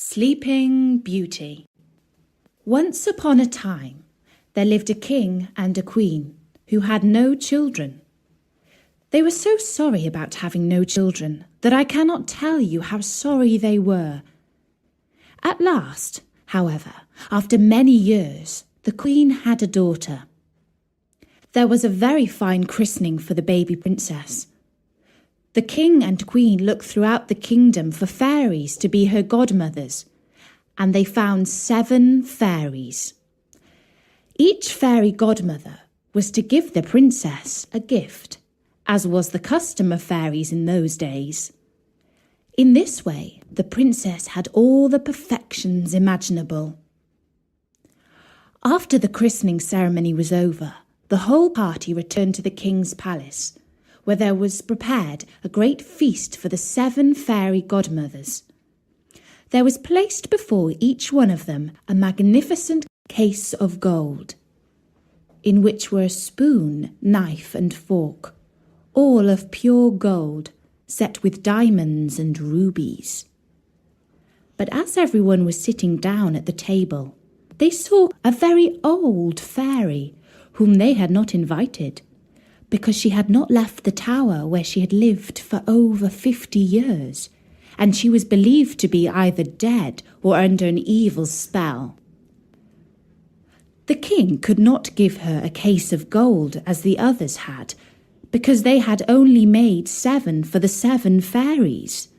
Sleeping Beauty. Once upon a time, there lived a king and a queen who had no children. They were so sorry about having no children that I cannot tell you how sorry they were. At last, however, after many years, the queen had a daughter. There was a very fine christening for the baby princess. The king and queen looked throughout the kingdom for fairies to be her godmothers, and they found 7 fairies. Each fairy godmother was to give the princess a gift, as was the custom of fairies in those days. In this way, the princess had all the perfections imaginable. After the christening ceremony was over, the whole party returned to the king's palace, where there was prepared a great feast for the 7 fairy godmothers. There was placed before each one of them a magnificent case of gold, in which were a spoon, knife, and fork, all of pure gold, set with diamonds and rubies. But as everyone was sitting down at the table, they saw a very old fairy whom they had not invited, because she had not left the tower where she had lived for over 50 years, and she was believed to be either dead or under an evil spell. The king could not give her a case of gold as the others had, because they had only made 7 for the 7 fairies.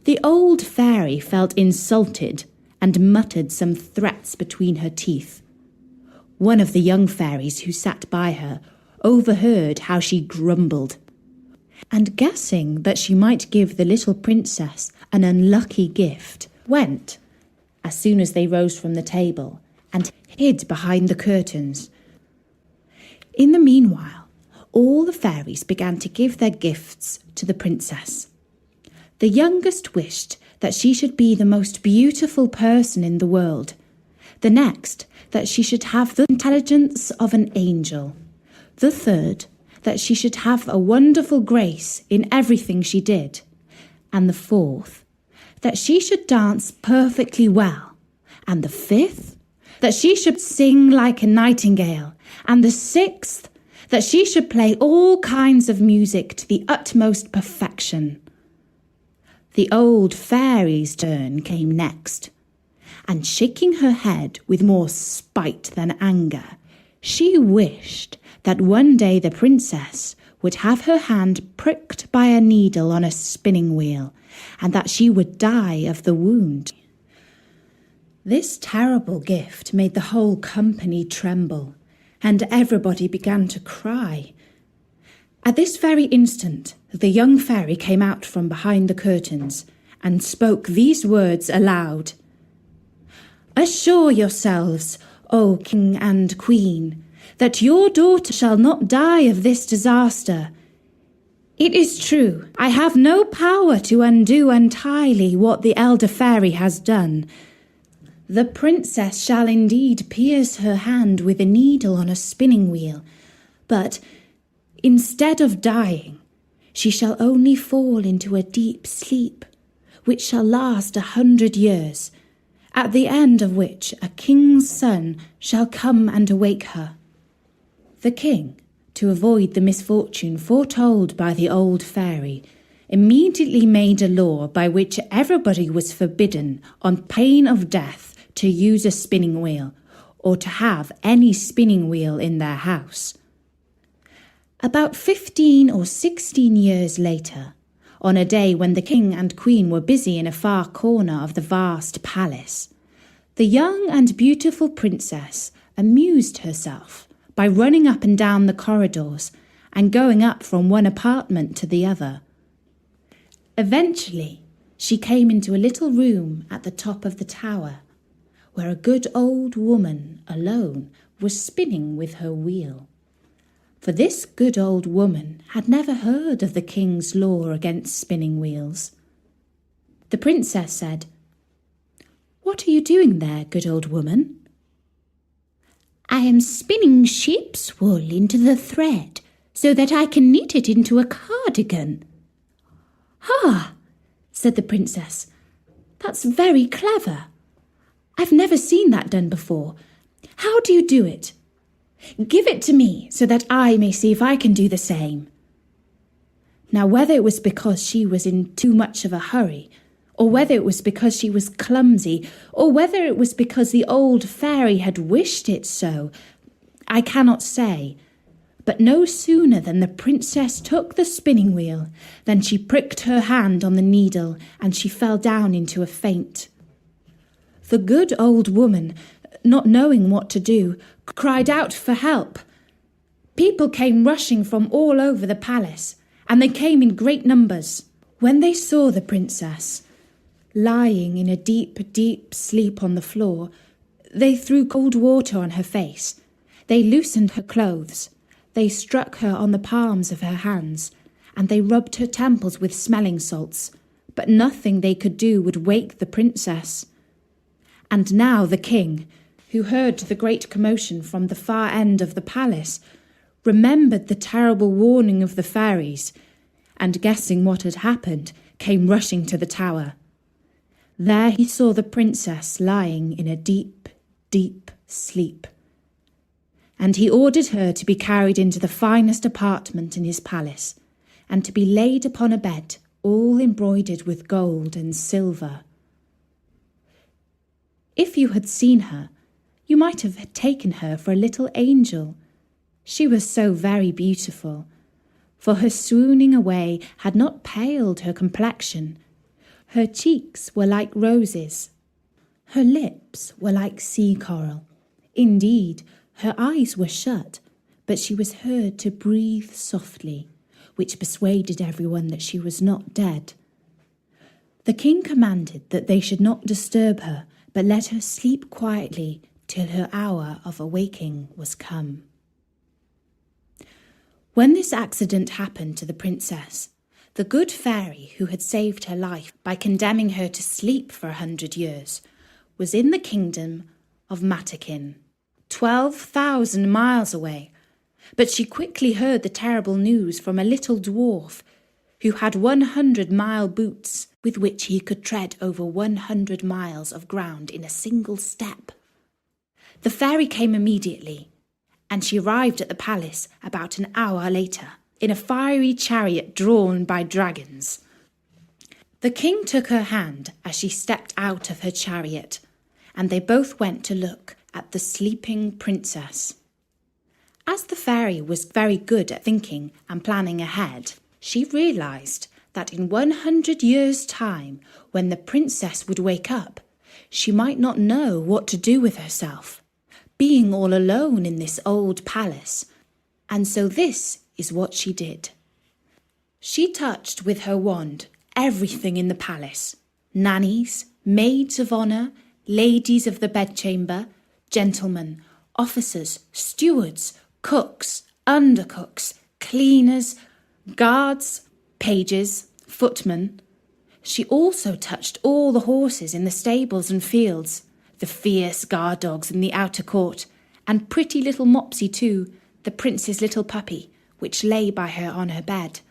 The old fairy felt insulted and muttered some threats between her teeth. One of the young fairies who sat by her overheard how she grumbled, and guessing that she might give the little princess an unlucky gift, went, as soon as they rose from the table, and hid behind the curtains. In the meanwhile, all the fairies began to give their gifts to the princess. The youngest wished that she should be the most beautiful person in the world. The next, that she should have the intelligence of an angel. The third, that she should have a wonderful grace in everything she did. And the fourth, that she should dance perfectly well. And the fifth, that she should sing like a nightingale. And the 6th, that she should play all kinds of music to the utmost perfection. The old fairy's turn came next, and shaking her head with more spite than anger, she wished that one day the princess would have her hand pricked by a needle on a spinning wheel, and that she would die of the wound. This terrible gift made the whole company tremble, and everybody began to cry. At this very instant, the young fairy came out from behind the curtains and spoke these words aloud. "Assure yourselves, O king and queen, that your daughter shall not die of this disaster. It is true, I have no power to undo entirely what the elder fairy has done. The princess shall indeed pierce her hand with a needle on a spinning wheel, but instead of dying, she shall only fall into a deep sleep, which shall last 100 years, at the end of which a king's son shall come and awake her." The king, to avoid the misfortune foretold by the old fairy, immediately made a law by which everybody was forbidden, on pain of death, to use a spinning wheel, or to have any spinning wheel in their house. About 15 or 16 years later, on a day when the king and queen were busy in a far corner of the vast palace, the young and beautiful princess amused herself by running up and down the corridors and going up from one apartment to the other. Eventually, she came into a little room at the top of the tower, where a good old woman alone was spinning with her wheel. For this good old woman had never heard of the king's law against spinning wheels. The princess said, "What are you doing there, good old woman?" "I am spinning sheep's wool into the thread, so that I can knit it into a cardigan." "Ah," said the princess, That's very clever. I've never seen that done before. How do you do it? Give it to me so that I may see if I can do the same." Now, whether it was because she was in too much of a hurry, or whether it was because she was clumsy, or whether it was because the old fairy had wished it so, I cannot say. But no sooner than the princess took the spinning wheel than she pricked her hand on the needle and she fell down into a faint. The good old woman, not knowing what to do, cried out for help. People came rushing from all over the palace, and they came in great numbers. When they saw the princess lying in a deep, deep sleep on the floor, they threw cold water on her face. They loosened her clothes. They struck her on the palms of her hands, and they rubbed her temples with smelling salts, but nothing they could do would wake the princess. And now the king, who heard the great commotion from the far end of the palace, remembered the terrible warning of the fairies, and guessing what had happened, came rushing to the tower. There he saw the princess lying in a deep, deep sleep, and he ordered her to be carried into the finest apartment in his palace, and to be laid upon a bed all embroidered with gold and silver. If you had seen her, you might have taken her for a little angel. She was so very beautiful, for her swooning away had not paled her complexion. Her cheeks were like roses. Her lips were like sea coral. Indeed, her eyes were shut, but she was heard to breathe softly, which persuaded everyone that she was not dead. The king commanded that they should not disturb her, but let her sleep quietly till her hour of awaking was come. When this accident happened to the princess, the good fairy who had saved her life by condemning her to sleep for 100 years was in the kingdom of Matakin, 12,000 miles away. But she quickly heard the terrible news from a little dwarf who had 100-mile boots with which he could tread over 100 miles of ground in a single step. The fairy came immediately, and she arrived at the palace about an hour later in a fiery chariot drawn by dragons. The king took her hand as she stepped out of her chariot, and they both went to look at the sleeping princess. As the fairy was very good at thinking and planning ahead, she realized that in 100 years' time, when the princess would wake up, she might not know what to do with herself, being all alone in this old palace. And so this is what she did. She touched with her wand everything in the palace: nannies, maids of honour, ladies of the bedchamber, gentlemen, officers, stewards, cooks, undercooks, cleaners, guards, pages, footmen. She also touched all the horses in the stables and fields, the fierce guard dogs in the outer court, and pretty little Mopsy too, the prince's little puppy, which lay by her on her bed.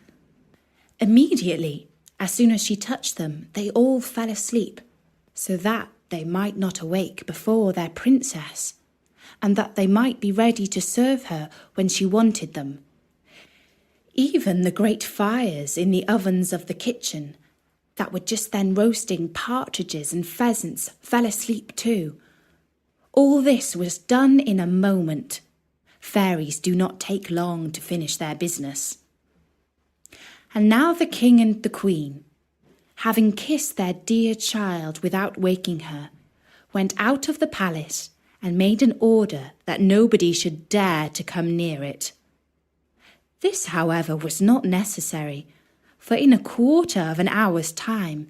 Immediately, as soon as she touched them, they all fell asleep, so that they might not awake before their princess, and that they might be ready to serve her when she wanted them. Even the great fires in the ovens of the kitchen, that were just then roasting partridges and pheasants, fell asleep too. All this was done in a moment. Fairies do not take long to finish their business. And now the king and the queen, having kissed their dear child without waking her, went out of the palace and made an order that nobody should dare to come near it. This, however, was not necessary, for in a quarter of an hour's time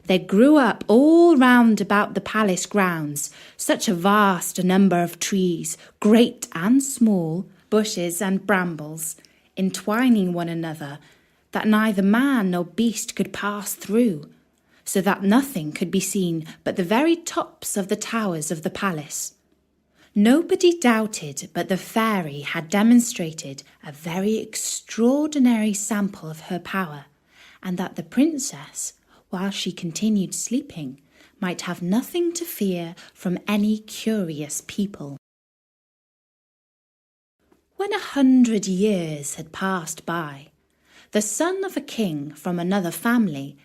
there grew up all round about the palace grounds such a vast number of trees, great and small, bushes and brambles, entwining one another, that neither man nor beast could pass through, so that nothing could be seen but the very tops of the towers of the palace. Nobody doubted but the fairy had demonstrated a very extraordinary sample of her power, and that the princess, while she continued sleeping, might have nothing to fear from any curious people. When 100 years had passed by, the son of a king from another family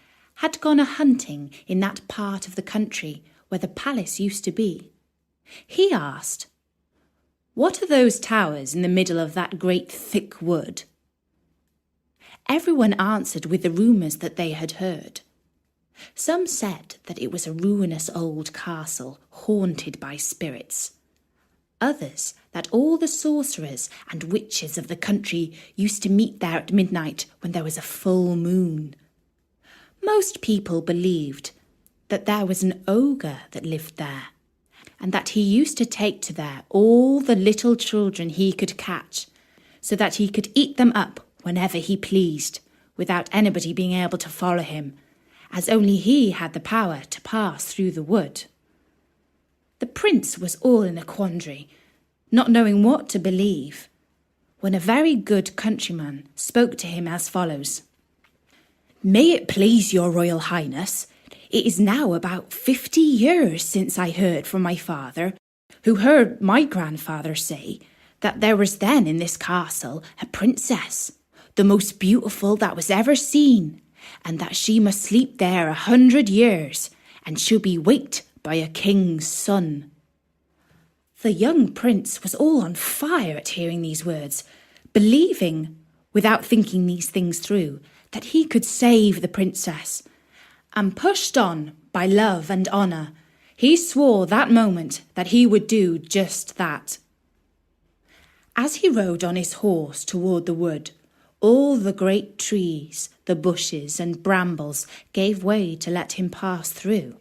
had gone a-hunting in that part of the country where the palace used to be. He asked, "What are those towers in the middle of that great thick wood?" Everyone answered with the rumours that they had heard. Some said that it was a ruinous old castle haunted by spirits. Others that all the sorcerers and witches of the country used to meet there at midnight when there was a full moon. Most people believed that there was an ogre that lived there, and that he used to take to there all the little children he could catch, so that he could eat them up whenever he pleased, without anybody being able to follow him, as only he had the power to pass through the wood. The prince was all in a quandary, not knowing what to believe, when a very good countryman spoke to him as follows. "May it please your royal highness, it is now about 50 years since I heard from my father, who heard my grandfather say that there was then in this castle a princess, the most beautiful that was ever seen, and that she must sleep there 100 years, and she'll be waked by a king's son." The young prince was all on fire at hearing these words, believing, without thinking these things through, that he could save the princess, and pushed on by love and honour, he swore that moment that he would do just that. As he rode on his horse toward the wood, all the great trees, the bushes and brambles gave way to let him pass through.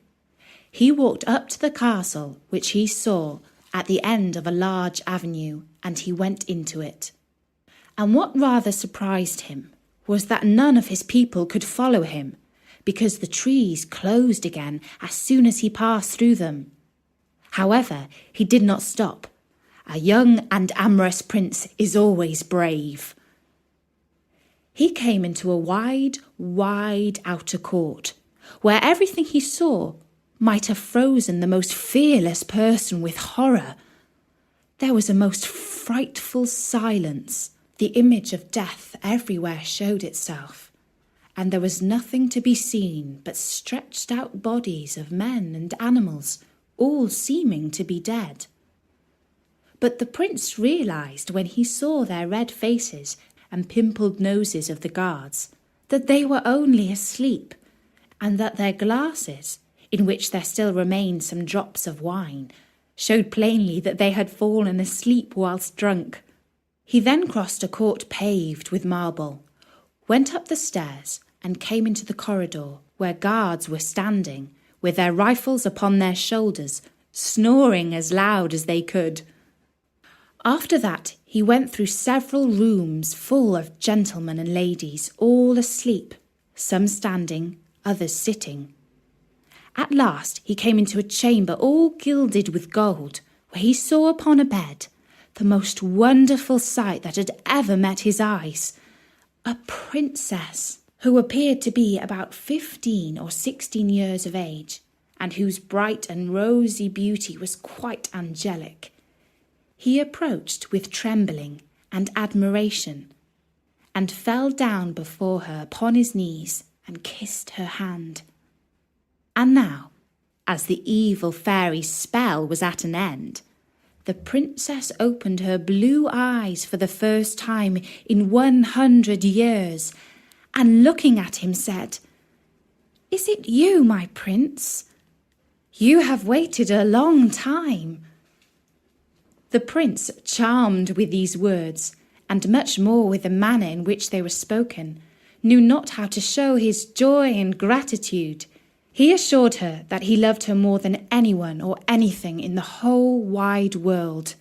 He walked up to the castle, which he saw at the end of a large avenue, and he went into it. And what rather surprised him was that none of his people could follow him, because the trees closed again as soon as he passed through them. However, he did not stop. A young and amorous prince is always brave. He came into a wide, wide outer court, where everything he saw might have frozen the most fearless person with horror. There was a most frightful silence. The image of death everywhere showed itself, and there was nothing to be seen but stretched out bodies of men and animals, all seeming to be dead. But the prince realised when he saw their red faces and pimpled noses of the guards that they were only asleep, and that their glasses, in which there still remained some drops of wine, showed plainly that they had fallen asleep whilst drunk. He then crossed a court paved with marble, went up the stairs, and came into the corridor, where guards were standing, with their rifles upon their shoulders, snoring as loud as they could. After that, he went through several rooms full of gentlemen and ladies, all asleep, some standing, others sitting. At last he came into a chamber all gilded with gold, where he saw upon a bed the most wonderful sight that had ever met his eyes, a princess who appeared to be about 15 or 16 years of age, and whose bright and rosy beauty was quite angelic. He approached with trembling and admiration, and fell down before her upon his knees and kissed her hand. And now, as the evil fairy's spell was at an end, the princess opened her blue eyes for the first time in 100 years, and looking at him said, "Is it you, my prince? You have waited a long time." The prince, charmed with these words, and much more with the manner in which they were spoken, knew not how to show his joy and gratitude. He assured her that he loved her more than anyone or anything in the whole wide world.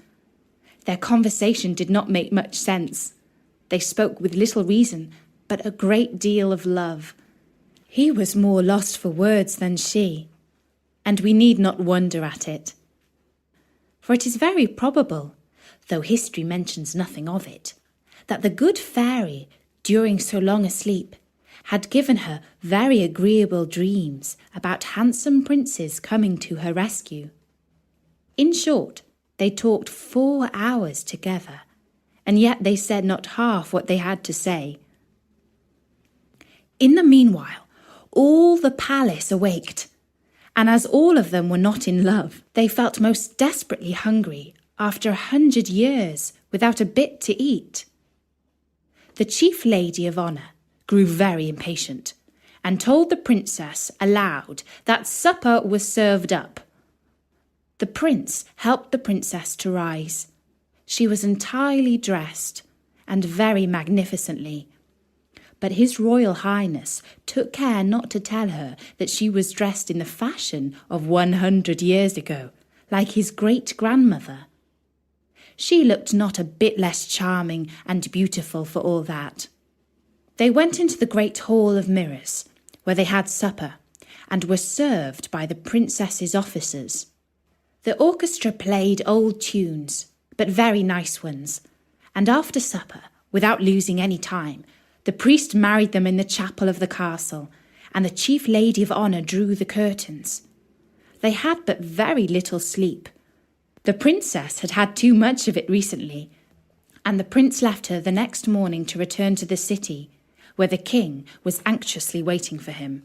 Their conversation did not make much sense. They spoke with little reason, but a great deal of love. He was more lost for words than she, and we need not wonder at it. For it is very probable, though history mentions nothing of it, that the good fairy, during so long a sleep, had given her very agreeable dreams about handsome princes coming to her rescue. In short, they talked 4 hours together, and yet they said not half what they had to say. In the meanwhile, all the palace awaked, and as all of them were not in love, they felt most desperately hungry after 100 years without a bit to eat. The chief lady of honour grew very impatient and told the princess aloud that supper was served up. The prince helped the princess to rise. She was entirely dressed and very magnificently, but His Royal Highness took care not to tell her that she was dressed in the fashion of 100 years ago, like his great-grandmother. She looked not a bit less charming and beautiful for all that. They went into the great hall of mirrors, where they had supper, and were served by the princess's officers. The orchestra played old tunes, but very nice ones, and after supper, without losing any time, the priest married them in the chapel of the castle, and the chief lady of honour drew the curtains. They had but very little sleep. The princess had had too much of it recently, and the prince left her the next morning to return to the city, where the king was anxiously waiting for him.